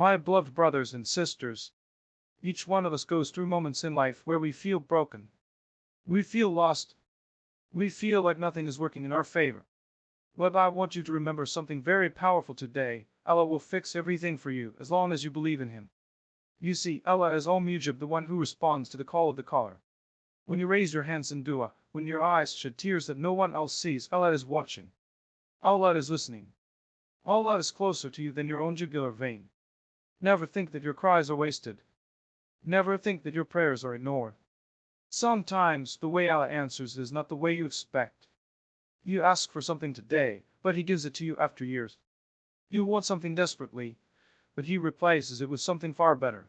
My beloved brothers and sisters, each one of us goes through moments in life where we feel broken. We feel lost. We feel like nothing is working in our favor. But I want you to remember something very powerful today. Allah will fix everything for you as long as you believe in Him. You see, Allah is Al-Mujib, the one who responds to the call of the caller. When you raise your hands in dua, when your eyes shed tears that no one else sees, Allah is watching. Allah is listening. Allah is closer to you than your own jugular vein. Never think that your cries are wasted. Never think that your prayers are ignored. Sometimes the way Allah answers is not the way you expect. You ask for something today, but He gives it to you after years. You want something desperately, but He replaces it with something far better.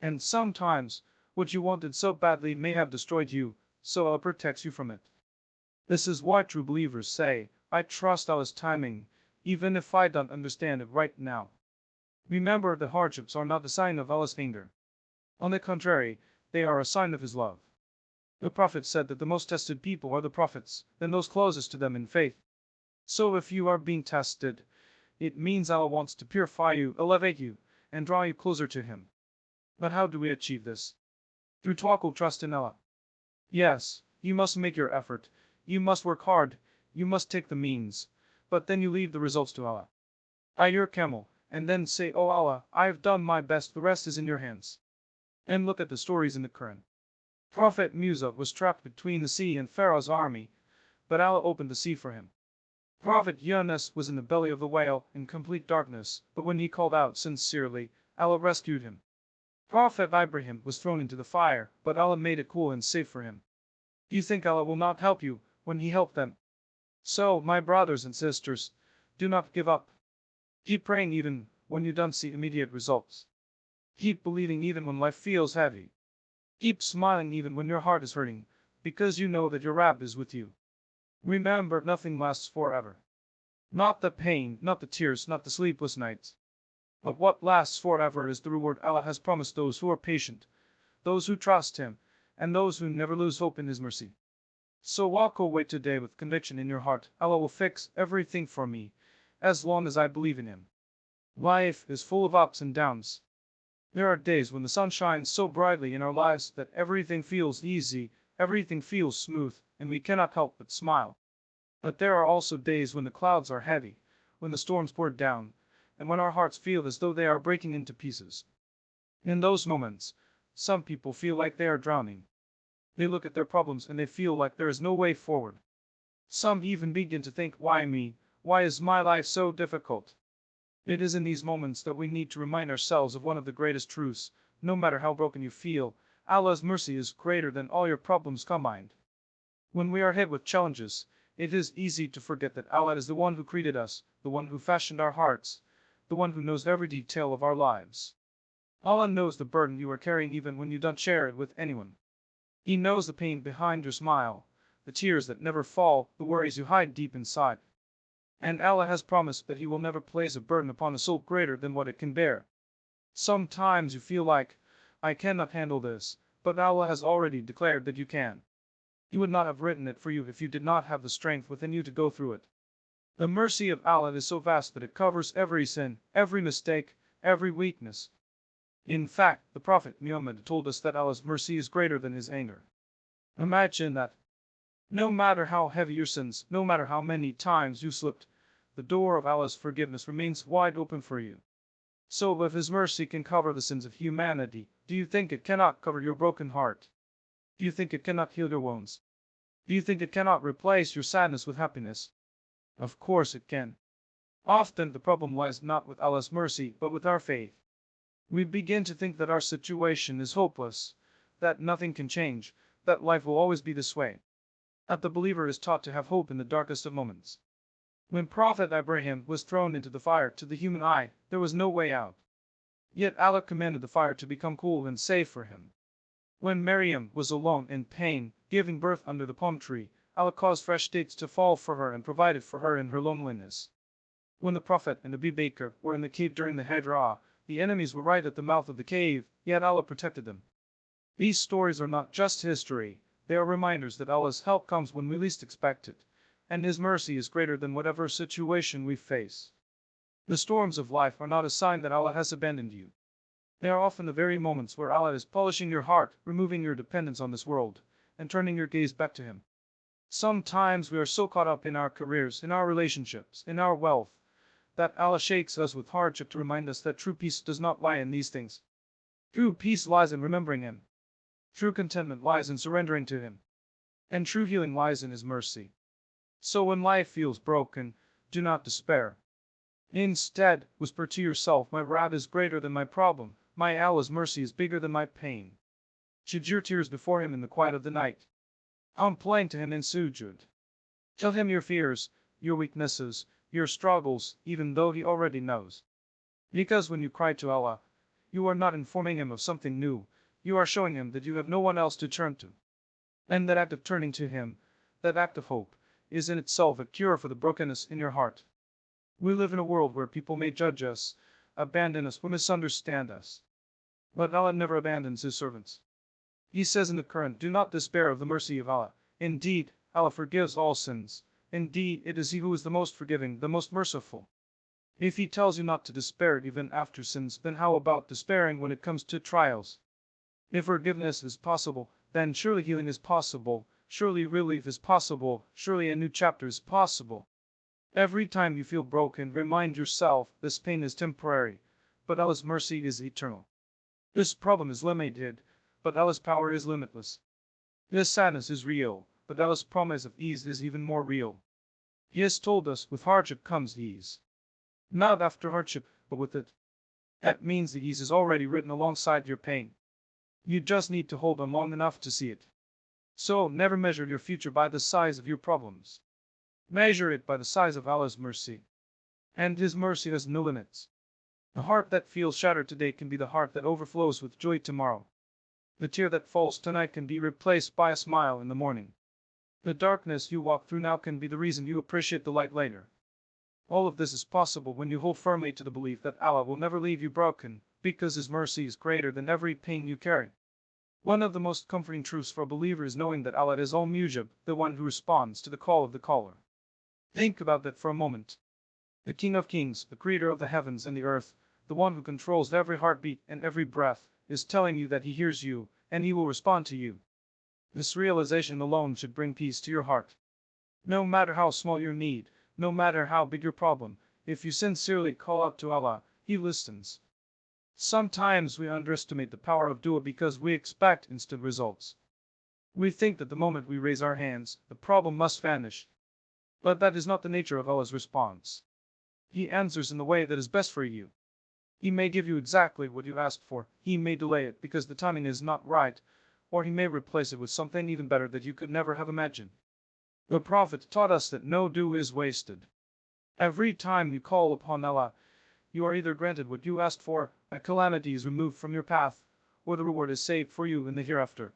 And sometimes, what you wanted so badly may have destroyed you, so Allah protects you from it. This is why true believers say, I trust Allah's timing, even if I don't understand it right now. Remember, the hardships are not a sign of Allah's anger. On the contrary, they are a sign of His love. The Prophet said that the most tested people are the prophets, then those closest to them in faith. So if you are being tested, it means Allah wants to purify you, elevate you, and draw you closer to Him. But how do we achieve this? Through tawakkul, trust in Allah. Yes, you must make your effort, you must work hard, you must take the means, but then you leave the results to Allah. Eye your camel, and then say, Oh Allah, I have done my best, the rest is in your hands. And look at the stories in the Quran. Prophet Musa was trapped between the sea and Pharaoh's army, but Allah opened the sea for him. Prophet Yunus was in the belly of the whale in complete darkness, but when he called out sincerely, Allah rescued him. Prophet Ibrahim was thrown into the fire, but Allah made it cool and safe for him. You think Allah will not help you when He helped them? So, my brothers and sisters, do not give up. Keep praying even when you don't see immediate results. Keep believing even when life feels heavy. Keep smiling even when your heart is hurting, because you know that your Rabb is with you. Remember, nothing lasts forever. Not the pain, not the tears, not the sleepless nights. But what lasts forever is the reward Allah has promised those who are patient, those who trust Him, and those who never lose hope in His mercy. So walk away today with conviction in your heart. Allah will fix everything for me, as long as I believe in Him. Life is full of ups and downs. There are days when the sun shines so brightly in our lives that everything feels easy, everything feels smooth, and we cannot help but smile. But there are also days when the clouds are heavy, when the storms pour down, and when our hearts feel as though they are breaking into pieces. In those moments, some people feel like they are drowning. They look at their problems and they feel like there is no way forward. Some even begin to think, why me? Why is my life so difficult? It is in these moments that we need to remind ourselves of one of the greatest truths. No matter how broken you feel, Allah's mercy is greater than all your problems combined. When we are hit with challenges, it is easy to forget that Allah is the one who created us, the one who fashioned our hearts, the one who knows every detail of our lives. Allah knows the burden you are carrying even when you don't share it with anyone. He knows the pain behind your smile, the tears that never fall, the worries you hide deep inside. And Allah has promised that He will never place a burden upon a soul greater than what it can bear. Sometimes you feel like, I cannot handle this, but Allah has already declared that you can. He would not have written it for you if you did not have the strength within you to go through it. The mercy of Allah is so vast that it covers every sin, every mistake, every weakness. In fact, the Prophet Muhammad told us that Allah's mercy is greater than His anger. Imagine that. No matter how heavy your sins, no matter how many times you slipped, the door of Allah's forgiveness remains wide open for you. So if His mercy can cover the sins of humanity, do you think it cannot cover your broken heart? Do you think it cannot heal your wounds? Do you think it cannot replace your sadness with happiness? Of course it can. Often the problem lies not with Allah's mercy, but with our faith. We begin to think that our situation is hopeless, that nothing can change, that life will always be this way. That the believer is taught to have hope in the darkest of moments. When Prophet Ibrahim was thrown into the fire, to the human eye, there was no way out. Yet Allah commanded the fire to become cool and safe for him. When Maryam was alone in pain, giving birth under the palm tree, Allah caused fresh dates to fall for her and provided for her in her loneliness. When the Prophet and Abu Bakr were in the cave during the Hijrah, the enemies were right at the mouth of the cave, yet Allah protected them. These stories are not just history, they are reminders that Allah's help comes when we least expect it, and His mercy is greater than whatever situation we face. The storms of life are not a sign that Allah has abandoned you. They are often the very moments where Allah is polishing your heart, removing your dependence on this world, and turning your gaze back to Him. Sometimes we are so caught up in our careers, in our relationships, in our wealth, that Allah shakes us with hardship to remind us that true peace does not lie in these things. True peace lies in remembering Him. True contentment lies in surrendering to Him. And true healing lies in His mercy. So when life feels broken, do not despair. Instead, whisper to yourself, my wrath is greater than my problem, my Allah's mercy is bigger than my pain. Shed your tears before Him in the quiet of the night. Complain to Him in sujud. Tell Him your fears, your weaknesses, your struggles, even though He already knows. Because when you cry to Allah, you are not informing Him of something new, you are showing Him that you have no one else to turn to. And that act of turning to Him, that act of hope, is in itself a cure for the brokenness in your heart. We live in a world where people may judge us, abandon us, or misunderstand us. But Allah never abandons His servants. He says in the Quran, do not despair of the mercy of Allah. Indeed, Allah forgives all sins. Indeed, it is He who is the most forgiving, the most merciful. If He tells you not to despair even after sins, then how about despairing when it comes to trials? If forgiveness is possible, then surely healing is possible, surely relief is possible, surely a new chapter is possible. Every time you feel broken, remind yourself this pain is temporary, but Allah's mercy is eternal. This problem is limited, but Allah's power is limitless. This sadness is real, but Allah's promise of ease is even more real. He has told us, with hardship comes ease. Not after hardship, but with it. That means the ease is already written alongside your pain. You just need to hold on long enough to see it. So, never measure your future by the size of your problems. Measure it by the size of Allah's mercy. And His mercy has no limits. The heart that feels shattered today can be the heart that overflows with joy tomorrow. The tear that falls tonight can be replaced by a smile in the morning. The darkness you walk through now can be the reason you appreciate the light later. All of this is possible when you hold firmly to the belief that Allah will never leave you broken, because His mercy is greater than every pain you carry. One of the most comforting truths for a believer is knowing that Allah is al-Mujib, the one who responds to the call of the caller. Think about that for a moment. The King of Kings, the Creator of the heavens and the earth, the one who controls every heartbeat and every breath, is telling you that He hears you, and He will respond to you. This realization alone should bring peace to your heart. No matter how small your need, no matter how big your problem, if you sincerely call out to Allah, He listens. Sometimes we underestimate the power of dua because we expect instant results. We think that the moment we raise our hands, the problem must vanish. But that is not the nature of Allah's response. He answers in the way that is best for you. He may give you exactly what you asked for, He may delay it because the timing is not right, or He may replace it with something even better that you could never have imagined. The Prophet taught us that no dua is wasted. Every time you call upon Allah, you are either granted what you asked for, a calamity is removed from your path, or the reward is saved for you in the hereafter.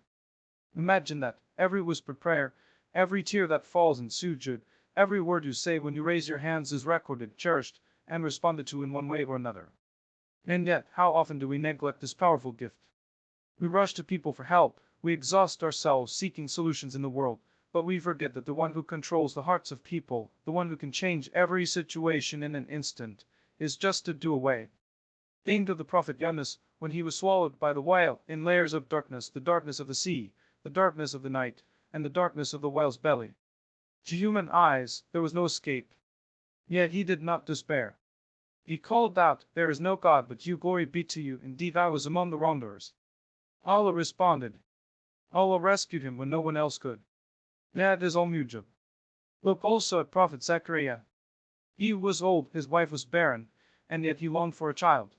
Imagine that, every whispered prayer, every tear that falls in sujud, every word you say when you raise your hands is recorded, cherished, and responded to in one way or another. And yet, how often do we neglect this powerful gift? We rush to people for help, we exhaust ourselves seeking solutions in the world, but we forget that the one who controls the hearts of people, the one who can change every situation in an instant, is just a dua away. Think of the Prophet Yunus, when he was swallowed by the whale in layers of darkness, the darkness of the sea, the darkness of the night, and the darkness of the whale's belly. To human eyes, there was no escape. Yet he did not despair. He called out, there is no God but you, glory be to you, indeed I was among the wrongdoers. Allah responded. Allah rescued him when no one else could. That is al-Mujib. Look also at Prophet Zechariah. He was old, his wife was barren, and yet he longed for a child.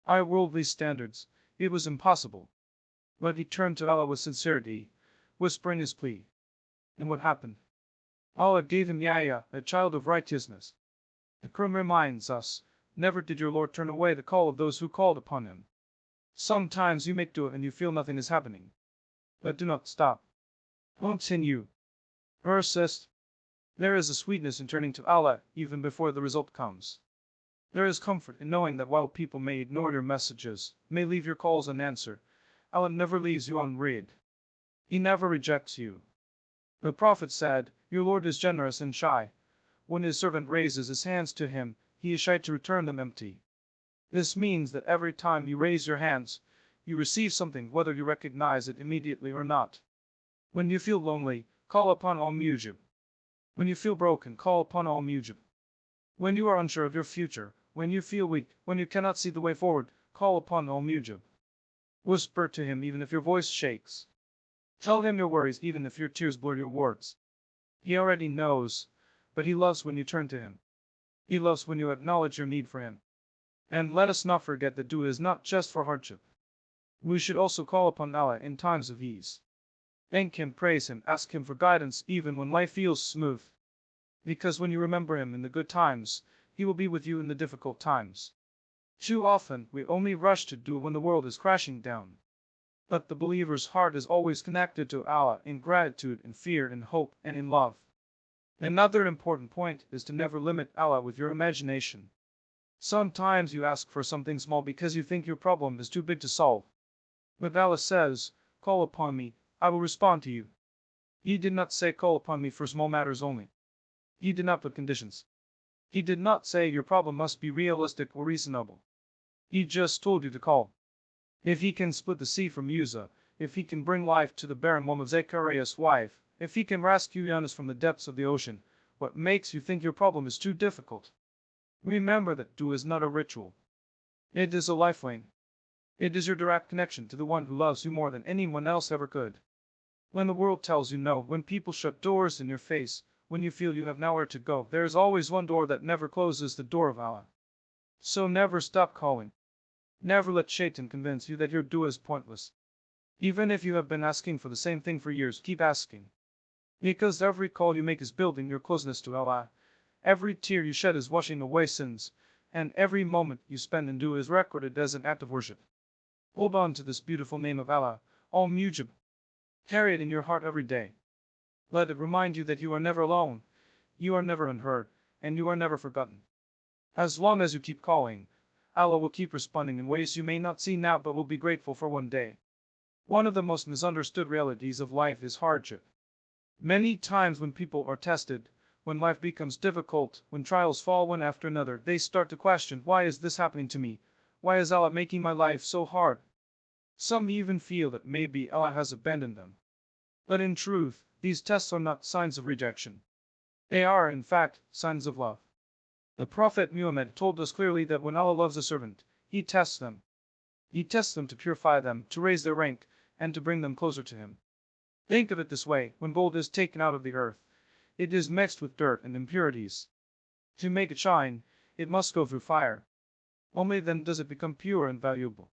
By worldly standards, it was impossible. But he turned to Allah with sincerity, whispering his plea. And what happened? Allah gave him Yahya, a child of righteousness. The Quran reminds us, never did your Lord turn away the call of those who called upon Him. Sometimes you make dua and you feel nothing is happening. But do not stop. Continue. Persist. There is a sweetness in turning to Allah even before the result comes. There is comfort in knowing that while people may ignore your messages, may leave your calls unanswered, Allah never leaves you unread. He never rejects you. The Prophet said, your Lord is generous and shy. When his servant raises his hands to Him, he is shy to return them empty. This means that every time you raise your hands, you receive something whether you recognize it immediately or not. When you feel lonely, call upon Al-Mujib. When you feel broken, call upon Al-Mujib. When you are unsure of your future, when you feel weak, when you cannot see the way forward, call upon Al-Mujib. Whisper to him even if your voice shakes. Tell him your worries even if your tears blur your words. He already knows, but he loves when you turn to him. He loves when you acknowledge your need for him. And let us not forget that dua is not just for hardship. We should also call upon Allah in times of ease. Thank him, praise him, ask him for guidance even when life feels smooth. Because when you remember him in the good times, he will be with you in the difficult times. Too often, we only rush to dua when the world is crashing down. But the believer's heart is always connected to Allah in gratitude, in fear, in hope, and in love. Another important point is to never limit Allah with your imagination. Sometimes you ask for something small because you think your problem is too big to solve. But Allah says, call upon me, I will respond to you. He did not say call upon me for small matters only. He did not put conditions. He did not say your problem must be realistic or reasonable. He just told you to call. If he can split the sea from Musa, if he can bring life to the barren womb of Zechariah's wife, if he can rescue Yunus from the depths of the ocean, what makes you think your problem is too difficult? Remember that dua is not a ritual. It is a lifeline. It is your direct connection to the one who loves you more than anyone else ever could. When the world tells you no, when people shut doors in your face, when you feel you have nowhere to go, there is always one door that never closes, the door of Allah. So never stop calling. Never let Shaitan convince you that your dua is pointless. Even if you have been asking for the same thing for years, keep asking. Because every call you make is building your closeness to Allah. Every tear you shed is washing away sins, and every moment you spend in dua is recorded as an act of worship. Hold on to this beautiful name of Allah, Al-Mujib. Carry it in your heart every day. Let it remind you that you are never alone, you are never unheard, and you are never forgotten. As long as you keep calling, Allah will keep responding in ways you may not see now but will be grateful for one day. One of the most misunderstood realities of life is hardship. Many times when people are tested, when life becomes difficult, when trials fall one after another, they start to question, why is this happening to me? Why is Allah making my life so hard? Some even feel that maybe Allah has abandoned them. But in truth, these tests are not signs of rejection. They are, in fact, signs of love. The Prophet Muhammad told us clearly that when Allah loves a servant, He tests them. He tests them to purify them, to raise their rank, and to bring them closer to Him. Think of it this way, when gold is taken out of the earth, it is mixed with dirt and impurities. To make it shine, it must go through fire. Only then does it become pure and valuable.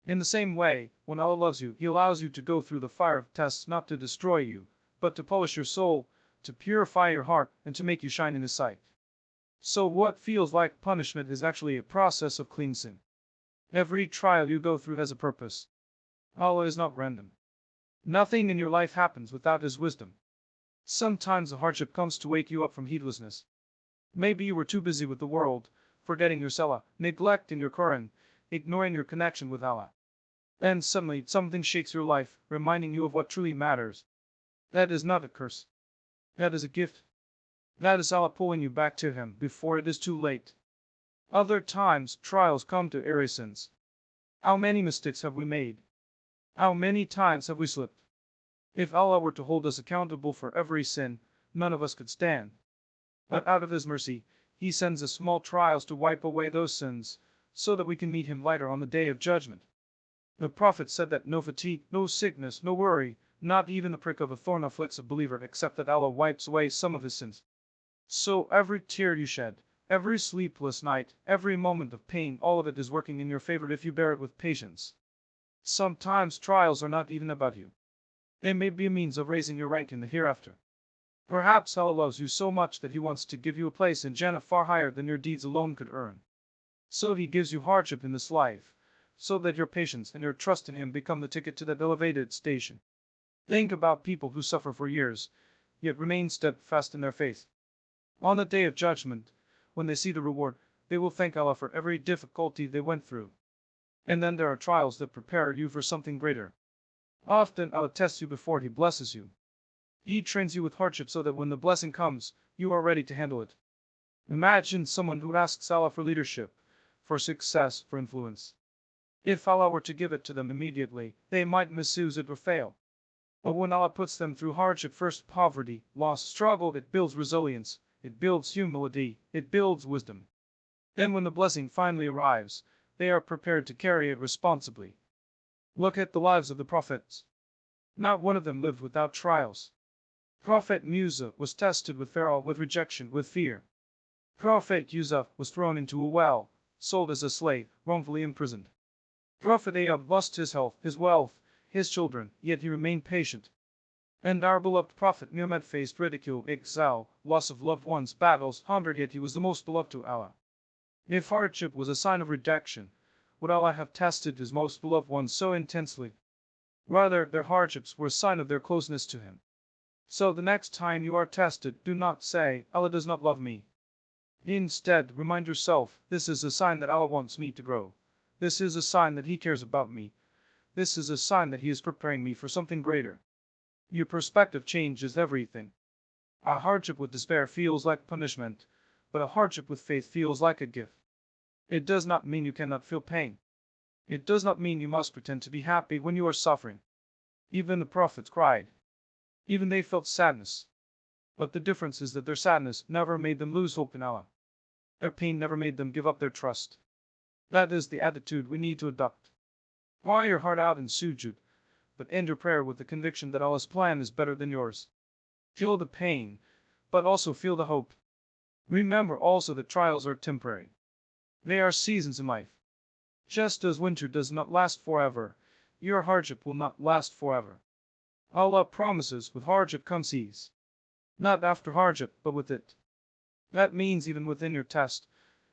In the same way, when Allah loves you, He allows you to go through the fire of tests not to destroy you, but to polish your soul, to purify your heart, and to make you shine in His sight. So what feels like punishment is actually a process of cleansing. Every trial you go through has a purpose. Allah is not random. Nothing in your life happens without His wisdom. Sometimes the hardship comes to wake you up from heedlessness. Maybe you were too busy with the world, forgetting your salah, neglecting your Quran, ignoring your connection with Allah. Then suddenly something shakes your life, reminding you of what truly matters. That is not a curse. That is a gift. That is Allah pulling you back to Him before it is too late. Other times, trials come to erase sins. How many mistakes have we made? How many times have we slipped? If Allah were to hold us accountable for every sin, none of us could stand. But out of His mercy, He sends us small trials to wipe away those sins, so that we can meet Him later on the day of judgment. The Prophet said that no fatigue, no sickness, no worry, not even the prick of a thorn afflicts a believer except that Allah wipes away some of his sins. So every tear you shed, every sleepless night, every moment of pain, all of it is working in your favor if you bear it with patience. Sometimes trials are not even about you. They may be a means of raising your rank in the hereafter. Perhaps Allah loves you so much that He wants to give you a place in Jannah far higher than your deeds alone could earn. So He gives you hardship in this life, so that your patience and your trust in Him become the ticket to that elevated station. Think about people who suffer for years, yet remain steadfast in their faith. On the day of judgment, when they see the reward, they will thank Allah for every difficulty they went through. And then there are trials that prepare you for something greater. Often Allah tests you before He blesses you. He trains you with hardship so that when the blessing comes, you are ready to handle it. Imagine someone who asks Allah for leadership, for success, for influence. If Allah were to give it to them immediately, they might misuse it or fail. But when Allah puts them through hardship, first poverty, loss, struggle, it builds resilience, it builds humility, it builds wisdom. Then when the blessing finally arrives, they are prepared to carry it responsibly. Look at the lives of the prophets. Not one of them lived without trials. Prophet Musa was tested with Pharaoh, with rejection, with fear. Prophet Yusuf was thrown into a well, sold as a slave, wrongfully imprisoned. Prophet Ayub lost his health, his wealth, his children, yet he remained patient. And our beloved Prophet Muhammad faced ridicule, exile, loss of loved ones, battles, hunger, yet he was the most beloved to Allah. If hardship was a sign of rejection, would Allah have tested his most beloved ones so intensely? Rather, their hardships were a sign of their closeness to him. So the next time you are tested, do not say, Allah does not love me. Instead, remind yourself, this is a sign that Allah wants me to grow. This is a sign that He cares about me. This is a sign that He is preparing me for something greater. Your perspective changes everything. A hardship with despair feels like punishment, but a hardship with faith feels like a gift. It does not mean you cannot feel pain. It does not mean you must pretend to be happy when you are suffering. Even the prophets cried. Even they felt sadness. But the difference is that their sadness never made them lose hope in Allah. Their pain never made them give up their trust. That is the attitude we need to adopt. Pour your heart out in sujud, but end your prayer with the conviction that Allah's plan is better than yours. Feel the pain, but also feel the hope. Remember also that trials are temporary. They are seasons in life. Just as winter does not last forever, your hardship will not last forever. Allah promises with hardship comes ease. Not after hardship, but with it. That means even within your test,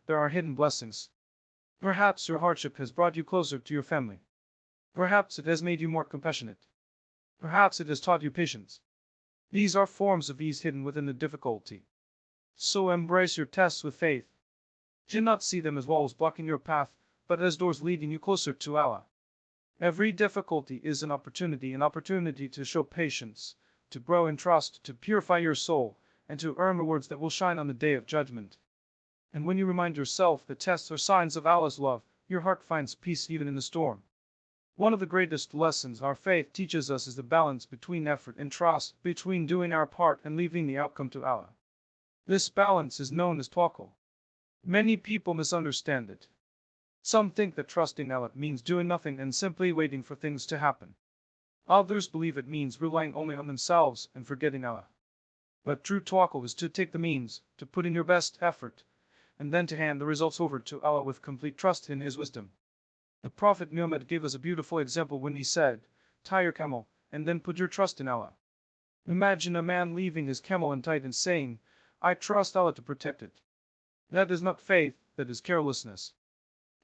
there are hidden blessings. Perhaps your hardship has brought you closer to your family. Perhaps it has made you more compassionate. Perhaps it has taught you patience. These are forms of ease hidden within the difficulty. So embrace your tests with faith. Do not see them as walls blocking your path, but as doors leading you closer to Allah. Every difficulty is an opportunity to show patience, to grow in trust, to purify your soul, and to earn rewards that will shine on the day of judgment. And when you remind yourself that tests are signs of Allah's love, your heart finds peace even in the storm. One of the greatest lessons our faith teaches us is the balance between effort and trust, between doing our part and leaving the outcome to Allah. This balance is known as tawakkul. Many people misunderstand it. Some think that trusting Allah means doing nothing and simply waiting for things to happen. Others believe it means relying only on themselves and forgetting Allah. But true tawakkul is to take the means, to put in your best effort, and then to hand the results over to Allah with complete trust in His wisdom. The Prophet Muhammad gave us a beautiful example when he said, "Tie your camel, and then put your trust in Allah." Imagine a man leaving his camel untied and saying, "I trust Allah to protect it." That is not faith, that is carelessness.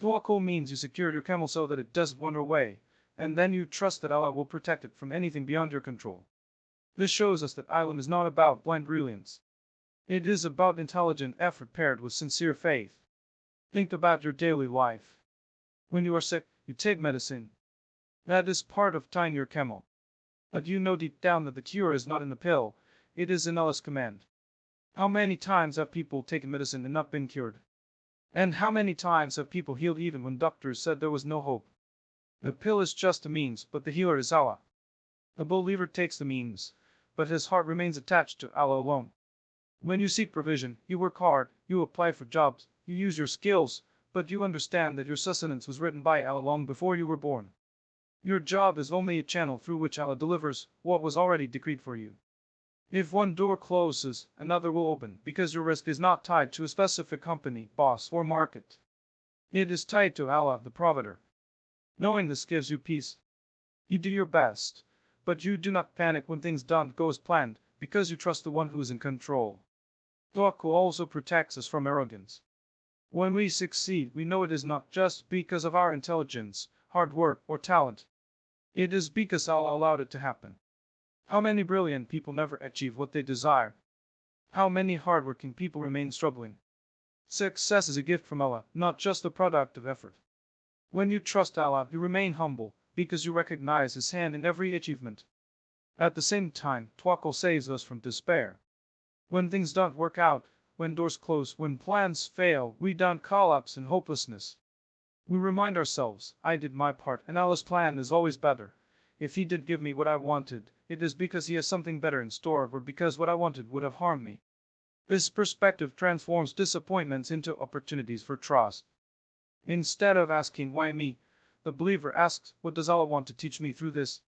Tawakkul means you secure your camel so that it doesn't wander away, and then you trust that Allah will protect it from anything beyond your control. This shows us that Islam is not about blind brilliance. It is about intelligent effort paired with sincere faith. Think about your daily life. When you are sick, you take medicine. That is part of tying your camel. But you know deep down that the cure is not in the pill, it is in Allah's command. How many times have people taken medicine and not been cured? And how many times have people healed even when doctors said there was no hope? The pill is just a means, but the healer is Allah. A believer takes the means, but his heart remains attached to Allah alone. When you seek provision, you work hard, you apply for jobs, you use your skills, but you understand that your sustenance was written by Allah long before you were born. Your job is only a channel through which Allah delivers what was already decreed for you. If one door closes, another will open, because your risk is not tied to a specific company, boss, or market. It is tied to Allah, the Provider. Knowing this gives you peace. You do your best, but you do not panic when things don't go as planned, because you trust the one who is in control. Tawakkul also protects us from arrogance. When we succeed, we know it is not just because of our intelligence, hard work, or talent. It is because Allah allowed it to happen. How many brilliant people never achieve what they desire? How many hardworking people remain struggling? Success is a gift from Allah, not just the product of effort. When you trust Allah, you remain humble, because you recognize His hand in every achievement. At the same time, tawakkul saves us from despair. When things don't work out, When doors close, when plans fail, we don't collapse in hopelessness. We remind ourselves, I did my part and Allah's plan is always better. If He did give me what I wanted, it is because He has something better in store or because what I wanted would have harmed me. This perspective transforms disappointments into opportunities for trust. Instead of asking, why me? The believer asks, what does Allah want to teach me through this?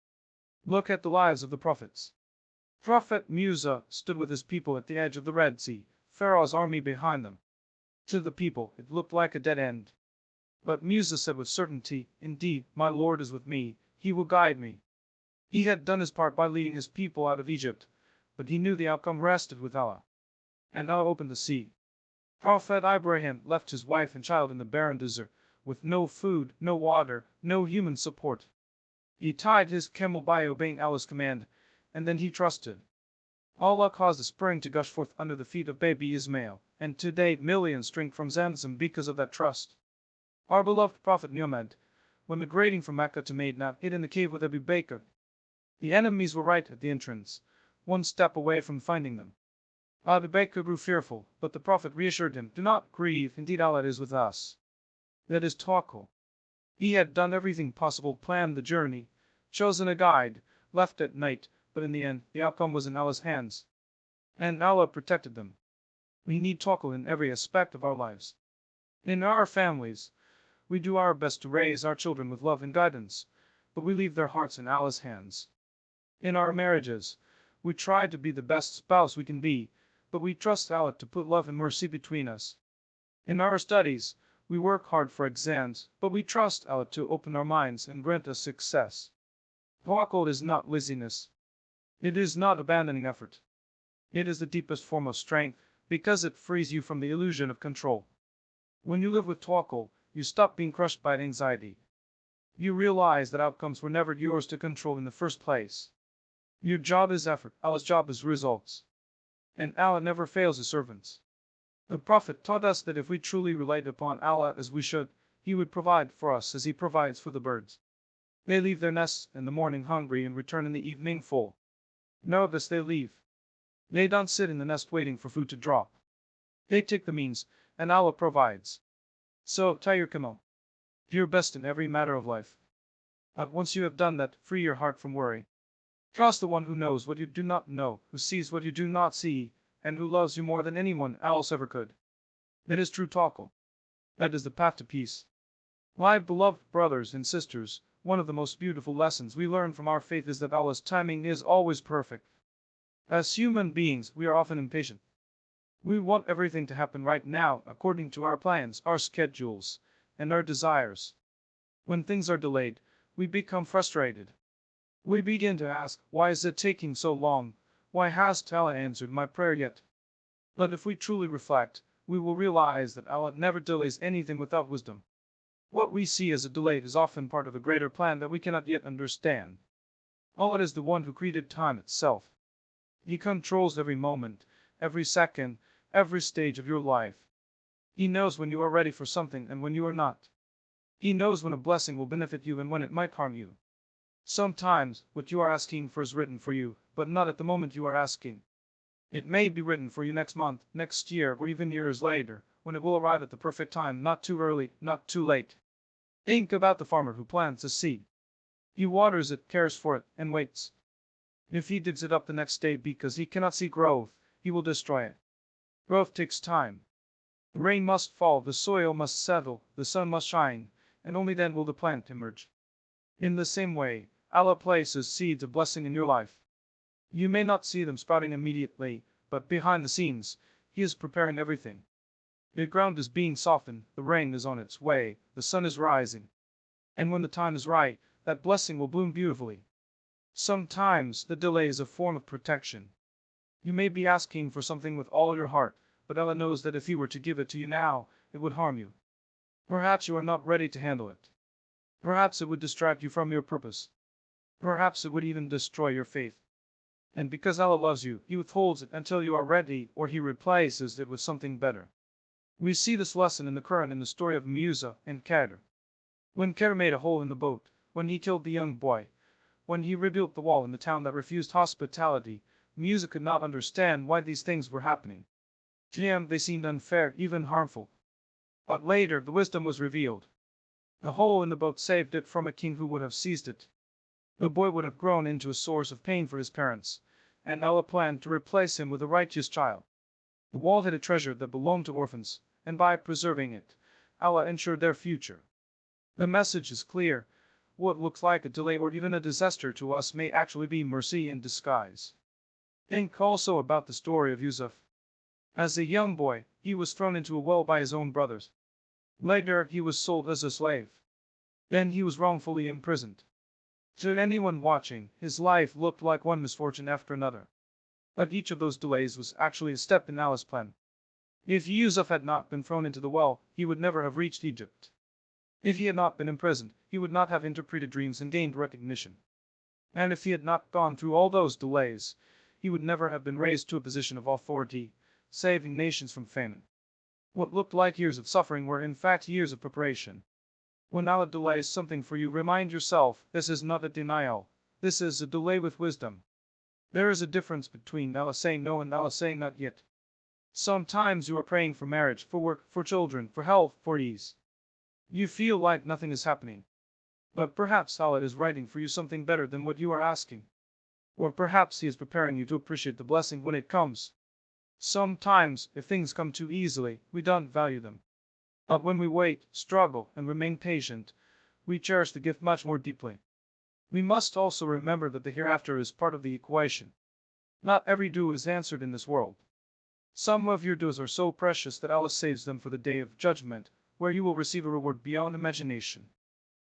Look at the lives of the prophets. Prophet Musa stood with his people at the edge of the Red Sea, Pharaoh's army behind them. To the people, it looked like a dead end. But Musa said with certainty, indeed, my Lord is with me, He will guide me. He had done his part by leading his people out of Egypt, but he knew the outcome rested with Allah. And Allah opened the sea. Prophet Ibrahim left his wife and child in the barren desert, with no food, no water, no human support. He tied his camel by obeying Allah's command, and then he trusted. Allah caused a spring to gush forth under the feet of baby Ismail, and today millions drink from Zamzam because of that trust. Our beloved Prophet Muhammad, when migrating from Mecca to Medina, hid in the cave with Abu Bakr. The enemies were right at the entrance, one step away from finding them. Abu Bakr grew fearful, but the Prophet reassured him, do not grieve, indeed Allah is with us. That is tawakkul. He had done everything possible, planned the journey, chosen a guide, left at night, but in the end, the outcome was in Allah's hands. And Allah protected them. We need tawakkul in every aspect of our lives. In our families, we do our best to raise our children with love and guidance, but we leave their hearts in Allah's hands. In our marriages, we try to be the best spouse we can be, but we trust Allah to put love and mercy between us. In our studies, we work hard for exams, but we trust Allah to open our minds and grant us success. Tawakkul is not laziness. It is not abandoning effort. It is the deepest form of strength, because it frees you from the illusion of control. When you live with tawakkul, you stop being crushed by anxiety. You realize that outcomes were never yours to control in the first place. Your job is effort, Allah's job is results. And Allah never fails His servants. The Prophet taught us that if we truly relied upon Allah as we should, He would provide for us as He provides for the birds. They leave their nests in the morning hungry and return in the evening full. Notice they leave. They don't sit in the nest waiting for food to drop. They take the means, and Allah provides. So, tie your camel. Do your best in every matter of life. Once you have done that, free your heart from worry. Trust the one who knows what you do not know, who sees what you do not see, and who loves you more than anyone else ever could. That is true tawakkul. That is the path to peace. My beloved brothers and sisters, one of the most beautiful lessons we learn from our faith is that Allah's timing is always perfect. As human beings, we are often impatient. We want everything to happen right now, according to our plans, our schedules, and our desires. When things are delayed, we become frustrated. We begin to ask, why is it taking so long? Why hasn't Allah answered my prayer yet? But if we truly reflect, we will realize that Allah never delays anything without wisdom. What we see as a delay is often part of a greater plan that we cannot yet understand. Allah is the one who created time itself. He controls every moment, every second, every stage of your life. He knows when you are ready for something and when you are not. He knows when a blessing will benefit you and when it might harm you. Sometimes, what you are asking for is written for you, but not at the moment you are asking. It may be written for you next month, next year, or even years later, when it will arrive at the perfect time, not too early, not too late. Think about the farmer who plants a seed. He waters it, cares for it, and waits. If he digs it up the next day because he cannot see growth, he will destroy it. Growth takes time. The rain must fall, the soil must settle, the sun must shine, and only then will the plant emerge. In the same way, Allah places seeds of blessing in your life. You may not see them sprouting immediately, but behind the scenes, He is preparing everything. The ground is being softened, the rain is on its way, the sun is rising. And when the time is right, that blessing will bloom beautifully. Sometimes the delay is a form of protection. You may be asking for something with all your heart, but Allah knows that if He were to give it to you now, it would harm you. Perhaps you are not ready to handle it. Perhaps it would distract you from your purpose. Perhaps it would even destroy your faith. And because Allah loves you, He withholds it until you are ready, or He replaces it with something better. We see this lesson in the Quran in the story of Musa and Khidr. When Khidr made a hole in the boat, when he killed the young boy, when he rebuilt the wall in the town that refused hospitality, Musa could not understand why these things were happening. To him they seemed unfair, even harmful. But later the wisdom was revealed. A hole in the boat saved it from a king who would have seized it. The boy would have grown into a source of pain for his parents, and Allah planned to replace him with a righteous child. The wall hid a treasure that belonged to orphans, and by preserving it, Allah ensured their future. The message is clear. What looks like a delay or even a disaster to us may actually be mercy in disguise. Think also about the story of Yusuf. As a young boy, he was thrown into a well by his own brothers. Later, he was sold as a slave. Then he was wrongfully imprisoned. To anyone watching, his life looked like one misfortune after another. But each of those delays was actually a step in Allah's plan. If Yusuf had not been thrown into the well, he would never have reached Egypt. If he had not been imprisoned, he would not have interpreted dreams and gained recognition. And if he had not gone through all those delays, he would never have been raised to a position of authority, saving nations from famine. What looked like years of suffering were in fact years of preparation. When Allah delays something for you, remind yourself, this is not a denial, this is a delay with wisdom. There is a difference between Allah saying no and Allah saying not yet. Sometimes you are praying for marriage, for work, for children, for health, for ease. You feel like nothing is happening. But perhaps Allah is writing for you something better than what you are asking. Or perhaps He is preparing you to appreciate the blessing when it comes. Sometimes, if things come too easily, we don't value them. But when we wait, struggle, and remain patient, we cherish the gift much more deeply. We must also remember that the hereafter is part of the equation. Not every dua is answered in this world. Some of your duas are so precious that Allah saves them for the day of judgment, where you will receive a reward beyond imagination.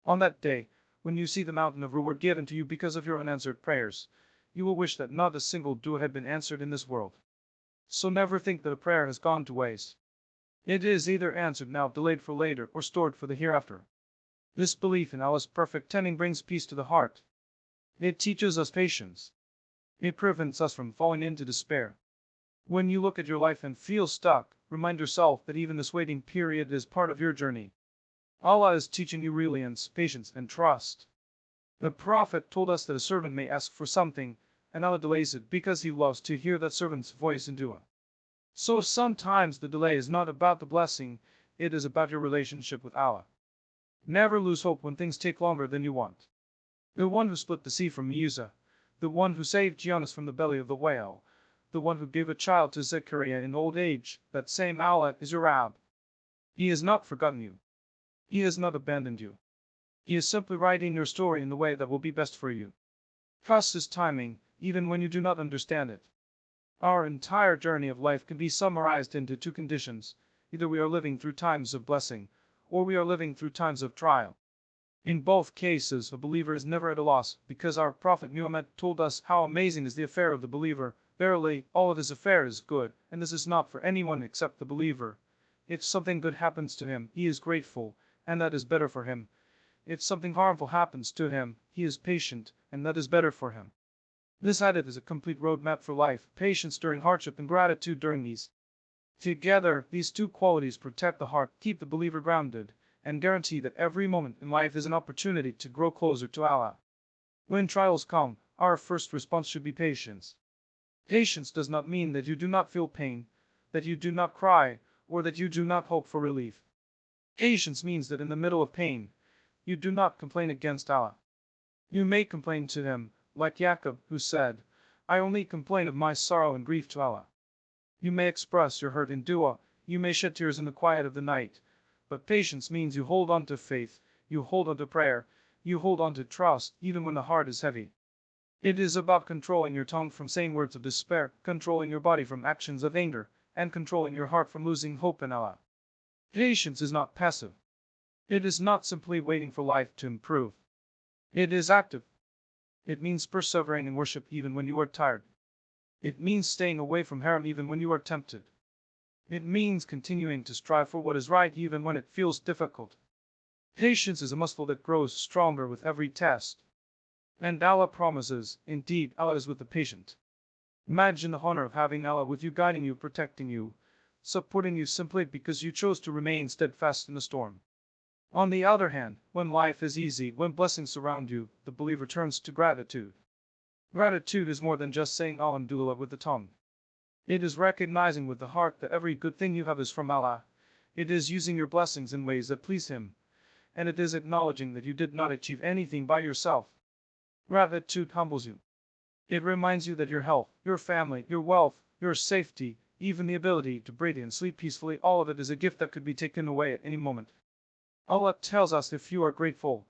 On that day, when you see the mountain of reward given to you because of your unanswered prayers, you will wish that not a single dua had been answered in this world. So never think that a prayer has gone to waste. It is either answered now, delayed for later, or stored for the hereafter. This belief in Allah's perfect tending brings peace to the heart. It teaches us patience. It prevents us from falling into despair. When you look at your life and feel stuck, remind yourself that even this waiting period is part of your journey. Allah is teaching you resilience, patience, and trust. The Prophet told us that a servant may ask for something, and Allah delays it because He loves to hear that servant's voice in dua. So sometimes the delay is not about the blessing, it is about your relationship with Allah. Never lose hope when things take longer than you want. The one who split the sea from Musa, the one who saved Yunus from the belly of the whale, the one who gave a child to Zechariah in old age, that same Allah is your Rabb. He has not forgotten you. He has not abandoned you. He is simply writing your story in the way that will be best for you. Trust His timing, even when you do not understand it. Our entire journey of life can be summarized into two conditions. Either we are living through times of blessing, or we are living through times of trial. In both cases, a believer is never at a loss, because our Prophet Muhammad told us how amazing is the affair of the believer. Verily, all of his affair is good, and this is not for anyone except the believer. If something good happens to him, he is grateful, and that is better for him. If something harmful happens to him, he is patient, and that is better for him. This hadith is a complete roadmap for life, patience during hardship and gratitude during ease. Together, these two qualities protect the heart, keep the believer grounded, and guarantee that every moment in life is an opportunity to grow closer to Allah. When trials come, our first response should be patience. Patience does not mean that you do not feel pain, that you do not cry, or that you do not hope for relief. Patience means that in the middle of pain, you do not complain against Allah. You may complain to Him, like Jacob, who said, I only complain of my sorrow and grief to Allah. You may express your hurt in dua, you may shed tears in the quiet of the night, but patience means you hold on to faith, you hold on to prayer, you hold on to trust, even when the heart is heavy. It is about controlling your tongue from saying words of despair, controlling your body from actions of anger, and controlling your heart from losing hope in Allah. Patience is not passive. It is not simply waiting for life to improve. It is active. It means persevering in worship even when you are tired. It means staying away from haram even when you are tempted. It means continuing to strive for what is right even when it feels difficult. Patience is a muscle that grows stronger with every test. And Allah promises, indeed, Allah is with the patient. Imagine the honor of having Allah with you, guiding you, protecting you, supporting you simply because you chose to remain steadfast in the storm. On the other hand, when life is easy, when blessings surround you, the believer turns to gratitude. Gratitude is more than just saying Alhamdulillah with the tongue. It is recognizing with the heart that every good thing you have is from Allah. It is using your blessings in ways that please Him. And it is acknowledging that you did not achieve anything by yourself. Gratitude humbles you. It reminds you that your health, your family, your wealth, your safety, even the ability to breathe and sleep peacefully, all of it is a gift that could be taken away at any moment. Allah tells us, if you are grateful,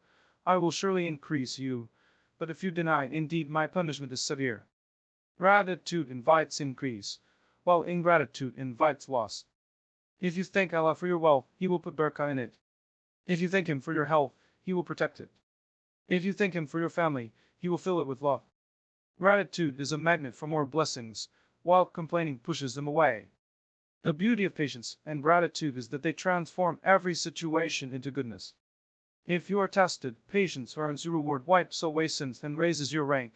I will surely increase you, but if you deny, indeed my punishment is severe. Gratitude invites increase, while ingratitude invites loss. If you thank Allah for your wealth, He will put barakah in it. If you thank Him for your health, He will protect it. If you thank Him for your family, He will fill it with love. Gratitude is a magnet for more blessings, while complaining pushes them away. The beauty of patience and gratitude is that they transform every situation into goodness. If you are tested, patience earns you reward, wipes away sins, and raises your rank.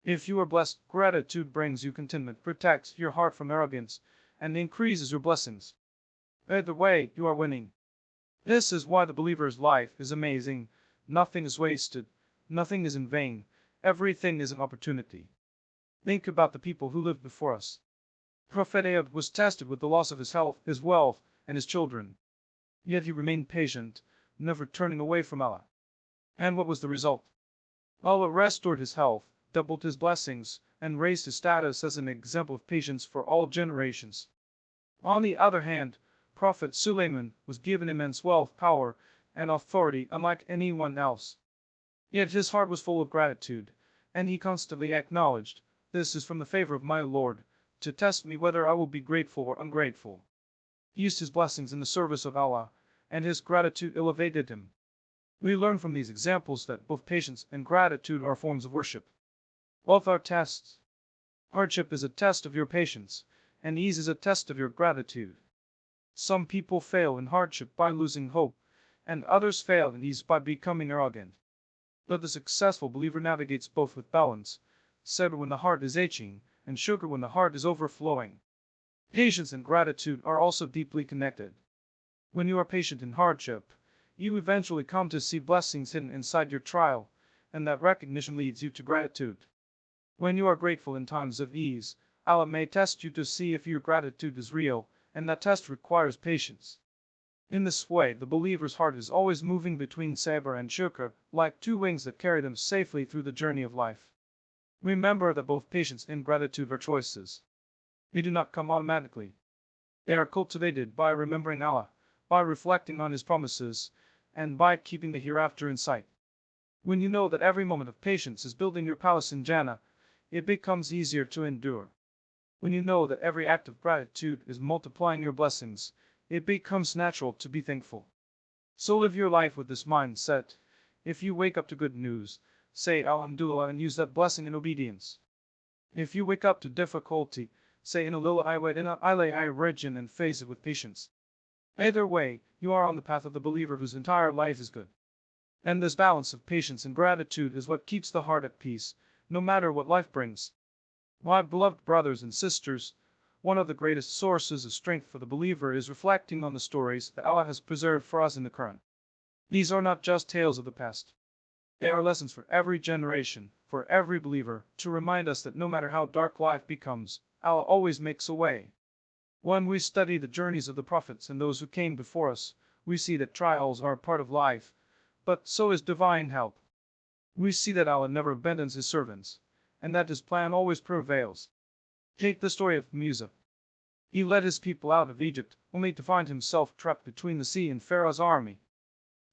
If you are blessed, gratitude brings you contentment, protects your heart from arrogance, and increases your blessings. Either way, you are winning. This is why the believer's life is amazing. Nothing is wasted. Nothing is in vain. Everything is an opportunity. Think about the people who lived before us. Prophet Ayub was tested with the loss of his health, his wealth, and his children. Yet he remained patient, never turning away from Allah. And what was the result? Allah restored his health, doubled his blessings, and raised his status as an example of patience for all generations. On the other hand, Prophet Suleiman was given immense wealth, power, and authority unlike anyone else. Yet his heart was full of gratitude, and he constantly acknowledged, "This is from the favor of my Lord, to test me whether I will be grateful or ungrateful." He used his blessings in the service of Allah, and his gratitude elevated him. We learn from these examples that both patience and gratitude are forms of worship. Both are tests. Hardship is a test of your patience, and ease is a test of your gratitude. Some people fail in hardship by losing hope, and others fail in ease by becoming arrogant. But the successful believer navigates both with balance, sadr when the heart is aching, and shukr when the heart is overflowing. Patience and gratitude are also deeply connected. When you are patient in hardship, you eventually come to see blessings hidden inside your trial, and that recognition leads you to gratitude. When you are grateful in times of ease, Allah may test you to see if your gratitude is real, and that test requires patience. In this way, the believer's heart is always moving between sabr and shukr, like two wings that carry them safely through the journey of life. Remember that both patience and gratitude are choices. They do not come automatically. They are cultivated by remembering Allah, by reflecting on His promises, and by keeping the hereafter in sight. When you know that every moment of patience is building your palace in Jannah, it becomes easier to endure. When you know that every act of gratitude is multiplying your blessings, it becomes natural to be thankful. So live your life with this mindset. If you wake up to good news, say Alhamdulillah and use that blessing in obedience. If you wake up to difficulty, say Inna lillahi wa inna ilayhi raji'un and face it with patience. Either way, you are on the path of the believer whose entire life is good. And this balance of patience and gratitude is what keeps the heart at peace, no matter what life brings. My beloved brothers and sisters, one of the greatest sources of strength for the believer is reflecting on the stories that Allah has preserved for us in the Quran. These are not just tales of the past. They are lessons for every generation, for every believer, to remind us that no matter how dark life becomes, Allah always makes a way. When we study the journeys of the prophets and those who came before us, we see that trials are a part of life, but so is divine help. We see that Allah never abandons His servants, and that His plan always prevails. Take the story of Musa. He led his people out of Egypt, only to find himself trapped between the sea and Pharaoh's army.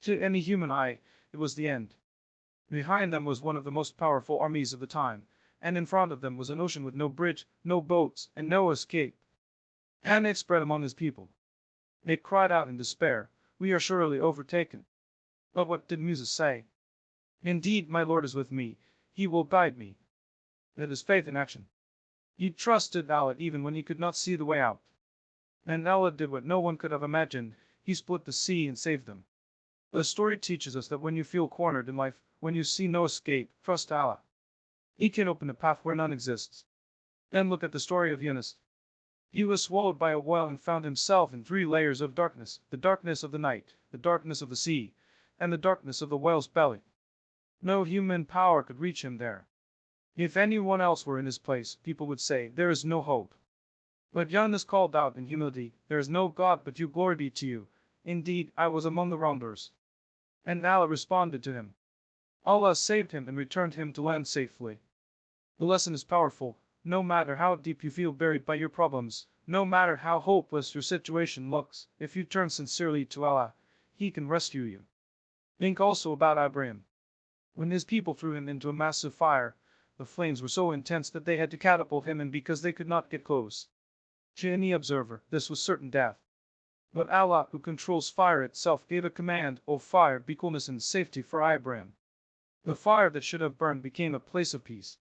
To any human eye, it was the end. Behind them was one of the most powerful armies of the time, and in front of them was an ocean with no bridge, no boats, and no escape. Panic spread among his people. They cried out in despair, "We are surely overtaken." But what did Musa say? "Indeed, my Lord is with me. He will guide me." That is faith in action. He trusted Allah even when he could not see the way out. And Allah did what no one could have imagined. He split the sea and saved them. The story teaches us that when you feel cornered in life, when you see no escape, trust Allah. He can open a path where none exists. Then look at the story of Yunus. He was swallowed by a whale and found himself in 3 layers of darkness: the darkness of the night, the darkness of the sea, and the darkness of the whale's belly. No human power could reach him there. If anyone else were in his place, people would say, "There is no hope." But Yunus called out in humility, "There is no God but you, glory be to you. Indeed, I was among the wrongdoers." And Allah responded to him. Allah saved him and returned him to land safely. The lesson is powerful. No matter how deep you feel buried by your problems, no matter how hopeless your situation looks, if you turn sincerely to Allah, He can rescue you. Think also about Ibrahim. When his people threw him into a massive fire, the flames were so intense that they had to catapult him in because they could not get close. To any observer, this was certain death. But Allah, who controls fire itself, gave a command, "O fire, be coolness and safety for Ibrahim." The fire that should have burned became a place of peace.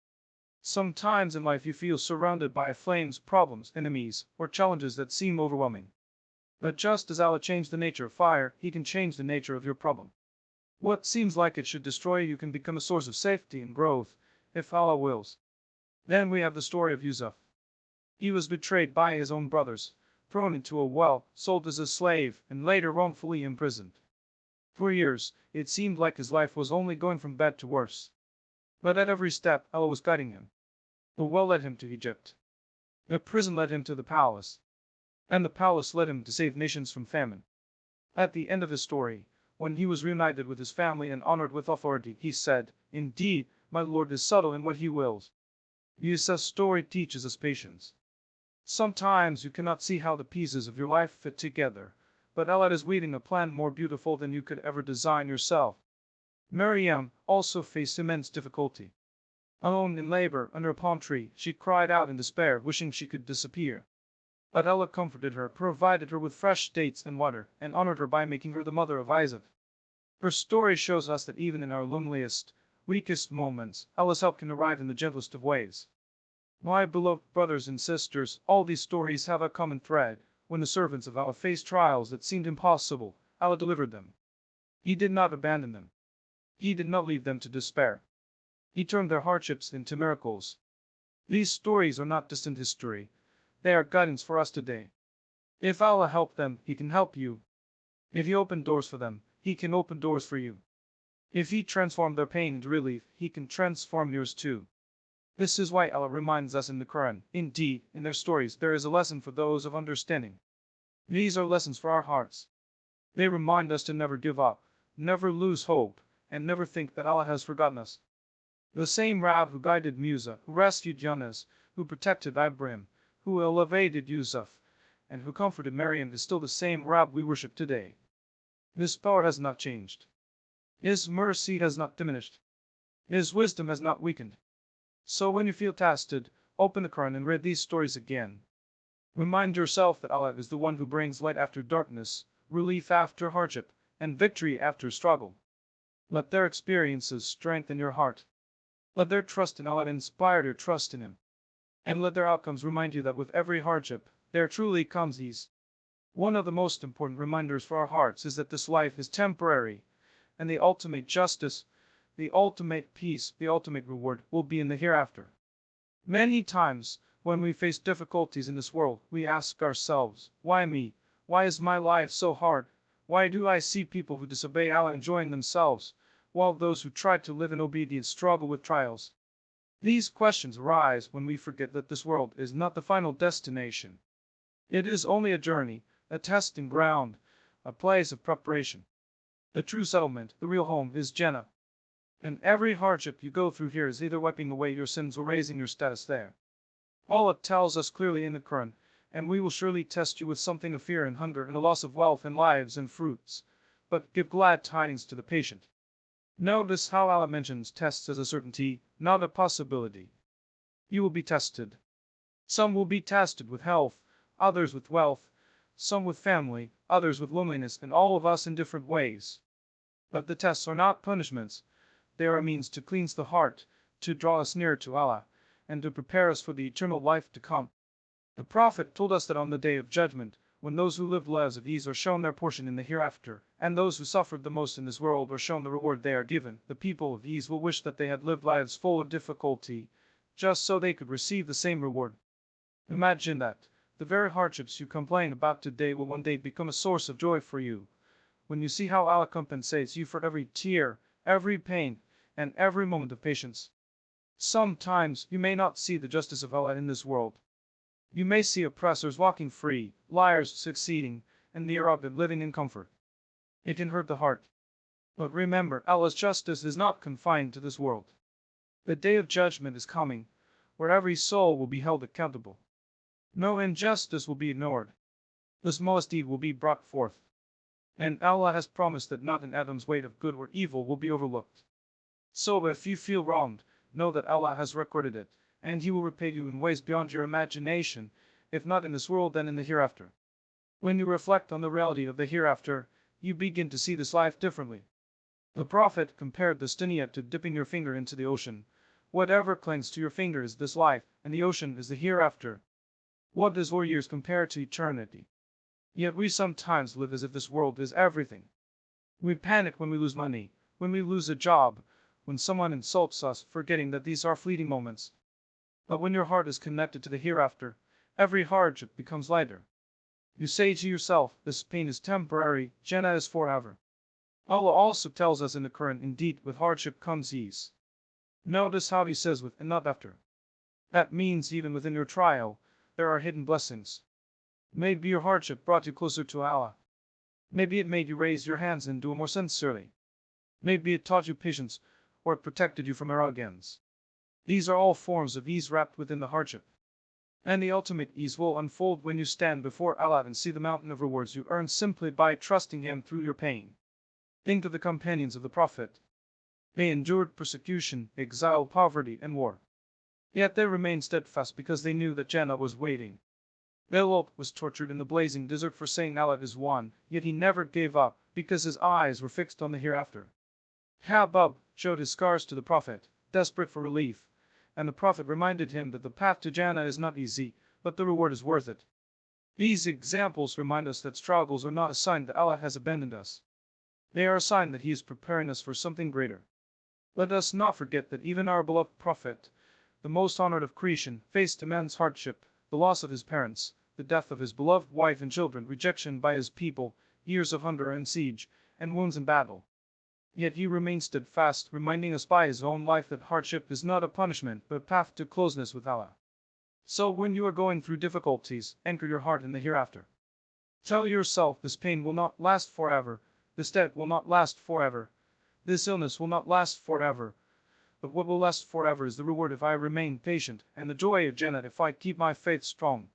Sometimes in life you feel surrounded by flames, problems, enemies, or challenges that seem overwhelming. But just as Allah changed the nature of fire, He can change the nature of your problem. What seems like it should destroy you can become a source of safety and growth, if Allah wills. Then we have the story of Yusuf. He was betrayed by his own brothers, thrown into a well, sold as a slave, and later wrongfully imprisoned. For years, it seemed like his life was only going from bad to worse. But at every step, Allah was guiding him. The well led him to Egypt. The prison led him to the palace. And the palace led him to save nations from famine. At the end of his story, when he was reunited with his family and honored with authority, he said, "Indeed, my Lord is subtle in what He wills." Yusuf's story teaches us patience. Sometimes you cannot see how the pieces of your life fit together, but Allah is weaving a plan more beautiful than you could ever design yourself. Maryam also faced immense difficulty. Alone in labor under a palm tree, she cried out in despair, wishing she could disappear. But Allah comforted her, provided her with fresh dates and water, and honored her by making her the mother of Isaac. Her story shows us that even in our loneliest, weakest moments, Allah's help can arrive in the gentlest of ways. My beloved brothers and sisters, all these stories have a common thread. When the servants of Allah faced trials that seemed impossible, Allah delivered them. He did not abandon them. He did not leave them to despair. He turned their hardships into miracles. These stories are not distant history. They are guidance for us today. If Allah helped them, He can help you. If He opened doors for them, He can open doors for you. If He transformed their pain into relief, He can transform yours too. This is why Allah reminds us in the Quran, indeed, in their stories there is a lesson for those of understanding. These are lessons for our hearts. They remind us to never give up, never lose hope, and never think that Allah has forgotten us. The same Rab who guided Musa, who rescued Yunus, who protected Ibrahim, who elevated Yusuf, and who comforted Maryam is still the same Rab we worship today. His power has not changed. His mercy has not diminished. His wisdom has not weakened. So when you feel tested, open the Quran and read these stories again. Remind yourself that Allah is the one who brings light after darkness, relief after hardship, and victory after struggle. Let their experiences strengthen your heart. Let their trust in Allah inspire your trust in Him. And let their outcomes remind you that with every hardship, there truly comes ease. One of the most important reminders for our hearts is that this life is temporary, and the ultimate justice, the ultimate peace, the ultimate reward will be in the hereafter. Many times, when we face difficulties in this world, we ask ourselves, why me? Why is my life so hard? Why do I see people who disobey Allah enjoying themselves, while those who try to live in obedience struggle with trials? These questions arise when we forget that this world is not the final destination. It is only a journey, a testing ground, a place of preparation. The true settlement, the real home, is Jannah. And every hardship you go through here is either wiping away your sins or raising your status there. Allah tells us clearly in the Quran, "And we will surely test you with something of fear and hunger and a loss of wealth and lives and fruits. But give glad tidings to the patient." Notice how Allah mentions tests as a certainty, not a possibility. You will be tested. Some will be tested with health, others with wealth, some with family, others with loneliness, and all of us in different ways. But the tests are not punishments. They are a means to cleanse the heart, to draw us nearer to Allah, and to prepare us for the eternal life to come. The Prophet told us that on the day of judgment, when those who lived lives of ease are shown their portion in the hereafter, and those who suffered the most in this world are shown the reward they are given, the people of ease will wish that they had lived lives full of difficulty, just so they could receive the same reward. Imagine that. The very hardships you complain about today will one day become a source of joy for you. When you see how Allah compensates you for every tear, every pain, and every moment of patience. Sometimes you may not see the justice of Allah in this world. You may see oppressors walking free, liars succeeding, and the arrogant living in comfort. It can hurt the heart. But remember, Allah's justice is not confined to this world. The day of judgment is coming, where every soul will be held accountable. No injustice will be ignored. The smallest deed will be brought forth. And Allah has promised that not an atom's weight of good or evil will be overlooked. So if you feel wronged, know that Allah has recorded it, and He will repay you in ways beyond your imagination, if not in this world then in the hereafter. When you reflect on the reality of the hereafter, you begin to see this life differently. The Prophet compared this dunya to dipping your finger into the ocean. Whatever clings to your finger is this life, and the ocean is the hereafter. What does 4 years compare to eternity? Yet we sometimes live as if this world is everything. We panic when we lose money, when we lose a job, when someone insults us, forgetting that these are fleeting moments. But when your heart is connected to the hereafter, every hardship becomes lighter. You say to yourself, this pain is temporary, Jannah is forever. Allah also tells us in the Quran, indeed, with hardship comes ease. Notice how He says with and not after. That means even within your trial, there are hidden blessings. Maybe your hardship brought you closer to Allah. Maybe it made you raise your hands and do it more sincerely. Maybe it taught you patience, or it protected you from arrogance. These are all forms of ease wrapped within the hardship. And the ultimate ease will unfold when you stand before Allah and see the mountain of rewards you earn simply by trusting Him through your pain. Think of the companions of the Prophet. They endured persecution, exile, poverty, and war. Yet they remained steadfast because they knew that Jannah was waiting. Bilal was tortured in the blazing desert for saying Allah is one, yet he never gave up because his eyes were fixed on the hereafter. Habab showed his scars to the Prophet, desperate for relief, and the Prophet reminded him that the path to Jannah is not easy, but the reward is worth it. These examples remind us that struggles are not a sign that Allah has abandoned us. They are a sign that He is preparing us for something greater. Let us not forget that even our beloved Prophet, the most honored of creation, faced immense hardship, the loss of his parents, the death of his beloved wife and children, rejection by his people, years of hunger and siege, and wounds in battle. Yet he remained steadfast, reminding us by his own life that hardship is not a punishment, but a path to closeness with Allah. So when you are going through difficulties, anchor your heart in the hereafter. Tell yourself this pain will not last forever, this debt will not last forever, this illness will not last forever. But what will last forever is the reward if I remain patient, and the joy of Jannah if I keep my faith strong.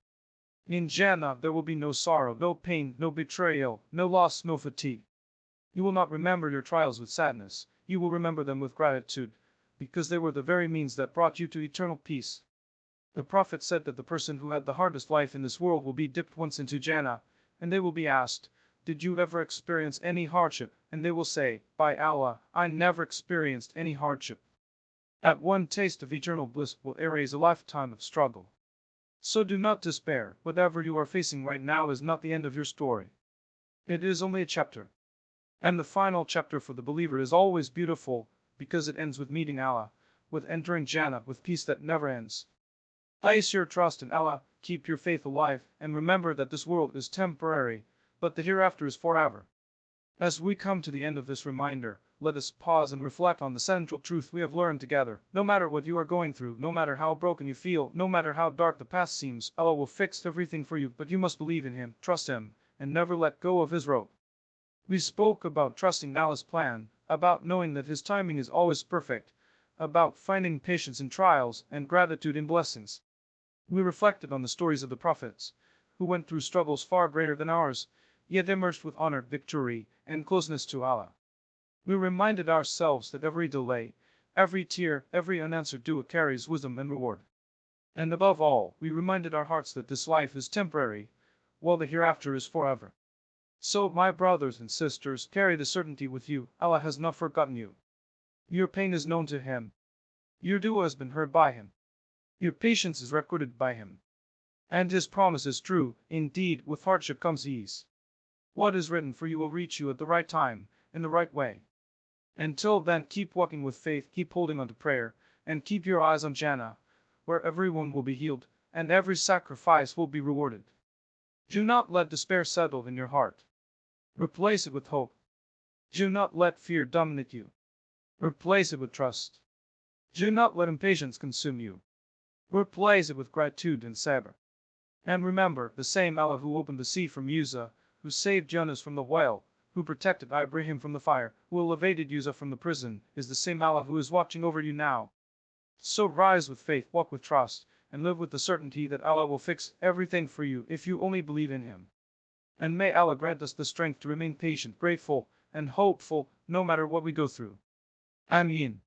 In Jannah there will be no sorrow, no pain, no betrayal, no loss, no fatigue. You will not remember your trials with sadness, you will remember them with gratitude, because they were the very means that brought you to eternal peace. The Prophet said that the person who had the hardest life in this world will be dipped once into Jannah, and they will be asked, did you ever experience any hardship? And they will say, by Allah, I never experienced any hardship. That one taste of eternal bliss will erase a lifetime of struggle. So do not despair, whatever you are facing right now is not the end of your story. It is only a chapter. And the final chapter for the believer is always beautiful, because it ends with meeting Allah, with entering Jannah, with peace that never ends. Place your trust in Allah, keep your faith alive, and remember that this world is temporary, but the hereafter is forever. As we come to the end of this reminder, let us pause and reflect on the central truth we have learned together. No matter what you are going through, no matter how broken you feel, no matter how dark the past seems, Allah will fix everything for you, but you must believe in Him, trust Him, and never let go of His rope. We spoke about trusting Allah's plan, about knowing that His timing is always perfect, about finding patience in trials and gratitude in blessings. We reflected on the stories of the prophets, who went through struggles far greater than ours, yet emerged with honor, victory, and closeness to Allah. We reminded ourselves that every delay, every tear, every unanswered dua carries wisdom and reward. And above all, we reminded our hearts that this life is temporary, while the hereafter is forever. So, my brothers and sisters, carry the certainty with you, Allah has not forgotten you. Your pain is known to Him. Your dua has been heard by Him. Your patience is recorded by Him. And His promise is true, indeed, with hardship comes ease. What is written for you will reach you at the right time, in the right way. Until then, keep walking with faith, keep holding on to prayer, and keep your eyes on Jannah, where everyone will be healed, and every sacrifice will be rewarded. Do not let despair settle in your heart. Replace it with hope. Do not let fear dominate you. Replace it with trust. Do not let impatience consume you. Replace it with gratitude and sabr. And remember, the same Allah who opened the sea for Musa, who saved Yunus from the whale, who protected Ibrahim from the fire, who elevated Yusuf from the prison, is the same Allah who is watching over you now. So rise with faith, walk with trust, and live with the certainty that Allah will fix everything for you if you only believe in Him. And may Allah grant us the strength to remain patient, grateful, and hopeful, no matter what we go through. Ameen.